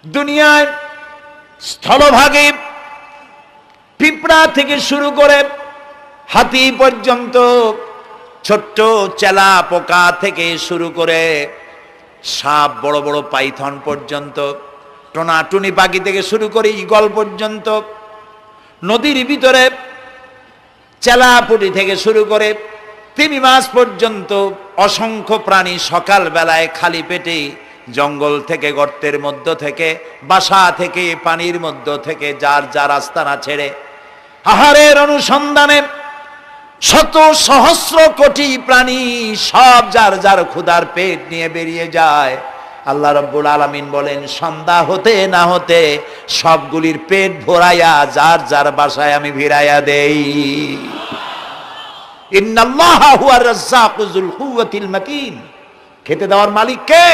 দুনিয়ায় স্থলভাগে পিঁপড়া থেকে শুরু করে হাতি পর্যন্ত, ছোট্ট চেলা পোকা থেকে শুরু করে সাপ, বড় বড় পাইথন পর্যন্ত, টোনাটুনি পাখি থেকে শুরু করে ঈগল পর্যন্ত, নদীর ভিতরে চেলাপুটি থেকে শুরু করে তিমি মাছ পর্যন্ত অসংখ্য প্রাণী সকাল বেলায় খালি পেটে জঙ্গল থেকে, গর্তের মধ্য থেকে, বাসা থেকে, পানির মধ্য থেকে যার যার আস্তানা ছেড়ে আহারের অনুসন্ধানে শত সহস্র কোটি প্রাণী সব যার যার ক্ষুধার পেট নিয়ে বেরিয়ে যায়। আল্লাহ রাব্বুল আলামিন বলেন, সন্ধ্যা হতে না হতে সবগুলির পেট ভরাইয়া যার যার বাসায় আমি ভিড়াইয়া দেই। ইন্নাল্লাহা হুয়ার রাজ্জাকু যুল কুওয়াতিল মাতিন। খেতে দেওয়ার মালিক কে?